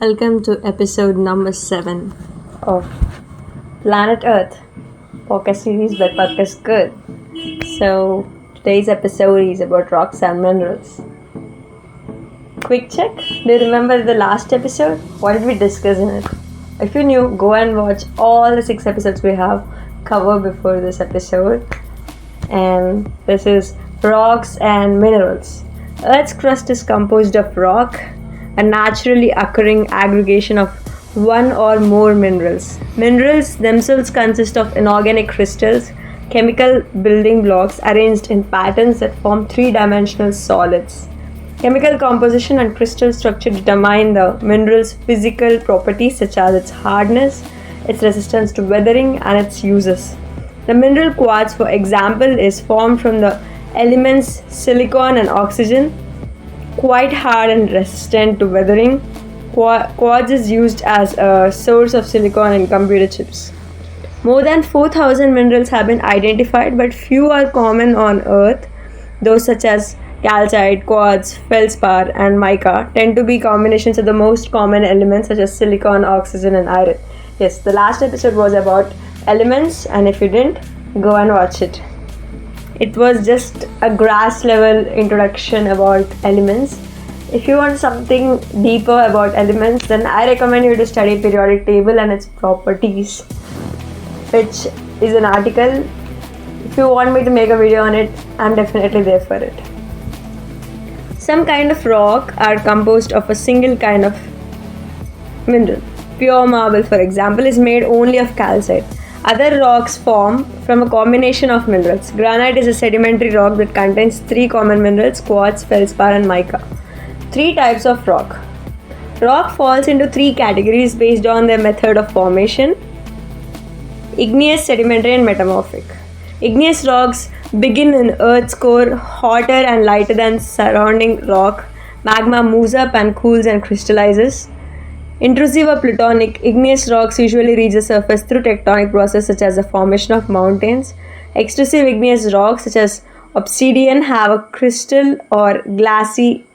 Welcome to episode number 7 of Planet Earth podcast series by Podcast Good. So, today's episode is about rocks and minerals. Quick check. Do you remember the last episode? What did we discuss in it? If you're new, go and watch all the 6 episodes we have covered before this episode. And this is rocks and minerals. Earth's crust is composed of rock, a naturally occurring aggregation of one or more minerals. Minerals themselves consist of inorganic crystals, chemical building blocks arranged in patterns that form three-dimensional solids. Chemical composition and crystal structure determine the mineral's physical properties such as its hardness, its resistance to weathering, and its uses. The mineral quartz, for example, is formed from the elements silicon and oxygen. Quite hard and resistant to weathering, quartz is used as a source of silicon in computer chips. More than 4,000 minerals have been identified, but few are common on Earth. Those such as calcite, quartz, feldspar, and mica tend to be combinations of the most common elements such as silicon, oxygen, and iron. Yes, the last episode was about elements, and if you didn't, go and watch it. It was just a grass level introduction about elements. If you want something deeper about elements, then I recommend you to study periodic table and its properties, which is an article. If you want me to make a video on it, I'm definitely there for it. Some kind of rock are composed of a single kind of mineral. Pure marble, for example, is made only of calcite. Other rocks form from a combination of minerals. Granite is a sedimentary rock that contains 3 common minerals: quartz, feldspar, and mica. 3 types of rock. Rock falls into 3 categories based on their method of formation: igneous, sedimentary, and metamorphic. Igneous rocks begin in Earth's core, hotter and lighter than surrounding rock. Magma moves up and cools and crystallizes. Intrusive or plutonic, igneous rocks usually reach the surface through tectonic process such as the formation of mountains. Extrusive igneous rocks such as obsidian have a crystal or glassy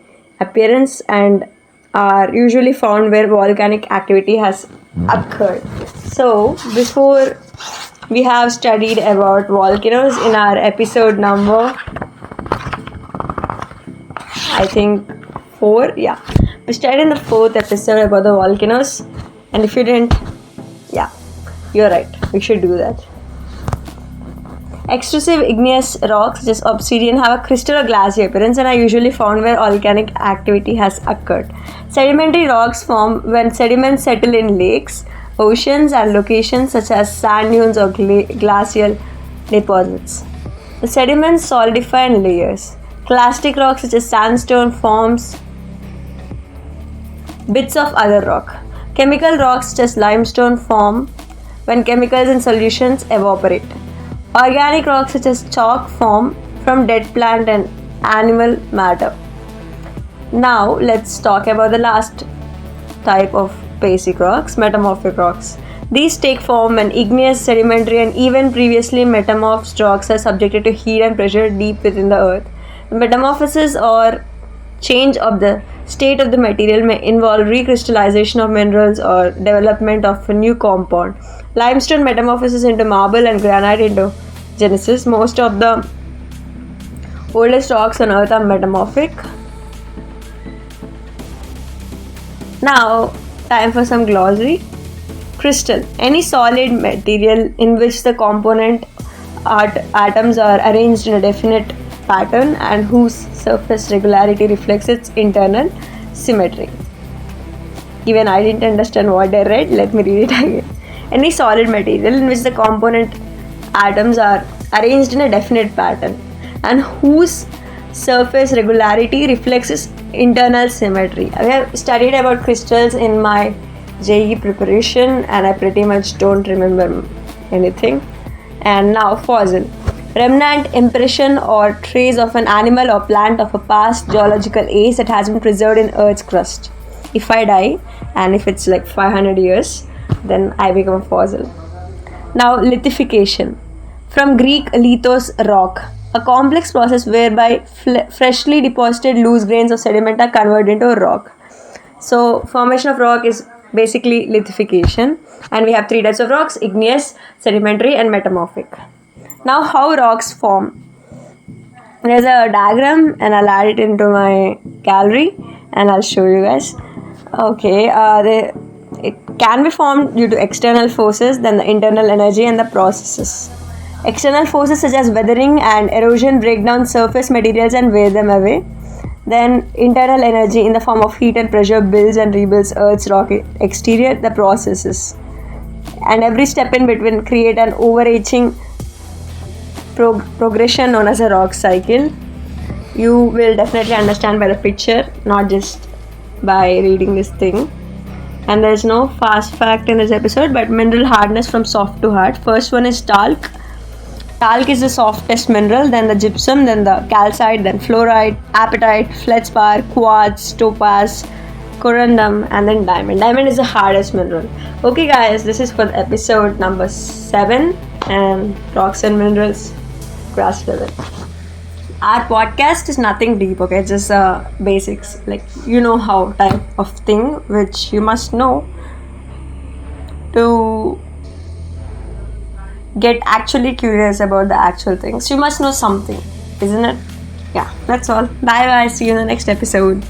appearance and are usually found where volcanic activity has occurred. So, before we have studied about volcanoes in our episode number, I think 4, yeah. We studied in the 4th episode about the volcanoes, and if you didn't, yeah, you're right, we should do that. Extrusive igneous rocks such as obsidian have a crystal or glassy appearance and are usually found where volcanic activity has occurred. Sedimentary rocks form when sediments settle in lakes, oceans, and locations such as sand dunes or glacial deposits. The sediments solidify in layers. Clastic rocks such as sandstone forms bits of other rock. Chemical rocks such as limestone form when chemicals in solutions evaporate. Organic rocks such as chalk form from dead plant and animal matter. Now let's talk about the last type of basic rocks, metamorphic rocks. These take form when igneous, sedimentary, and even previously metamorphosed rocks are subjected to heat and pressure deep within the earth. The metamorphosis or change of the state of the material may involve recrystallization of minerals or development of a new compound. Limestone metamorphosis into marble and granite into genesis. Most of the oldest rocks on earth are metamorphic. Now, time for some glossary. Crystal: any solid material in which the component atoms are arranged in a definite pattern and whose surface regularity reflects its internal symmetry. Even I didn't understand what I read, let me read it again. Any solid material in which the component atoms are arranged in a definite pattern and whose surface regularity reflects its internal symmetry. I have studied about crystals in my JEE preparation and I pretty much don't remember anything. And now, fossil: remnant, impression, or trace of an animal or plant of a past geological age that has been preserved in Earth's crust. If I die, and if it's like 500 years, then I become a fossil. Now, lithification. From Greek lithos, rock, a complex process whereby freshly deposited loose grains of sediment are converted into a rock. So formation of rock is basically lithification, and we have three types of rocks: igneous, sedimentary, and metamorphic. Now, how rocks form? There's a diagram, and I'll add it into my gallery, and I'll show you guys. Okay, it can be formed due to external forces, then the internal energy and the processes. External forces such as weathering and erosion break down surface materials and wear them away. Then internal energy in the form of heat and pressure builds and rebuilds Earth's rock exterior, the processes. And every step in between create an overarching progression known as a rock cycle. You will definitely understand by the picture, not just by reading this thing. And there's no fast fact in this episode, but mineral hardness from soft to hard. First one is talc. Talc is the softest mineral, then the gypsum, then the calcite, then fluorite, apatite, feldspar, quartz, topaz, corundum, and then diamond. Diamond is the hardest mineral. Okay guys, this is for the episode number 7 and rocks and minerals grass level. Our podcast is nothing deep, okay? It's just basics, like you know how type of thing which you must know to get actually curious about the actual things. You must know something, isn't it? Yeah, that's all. Bye bye. See you in the next episode.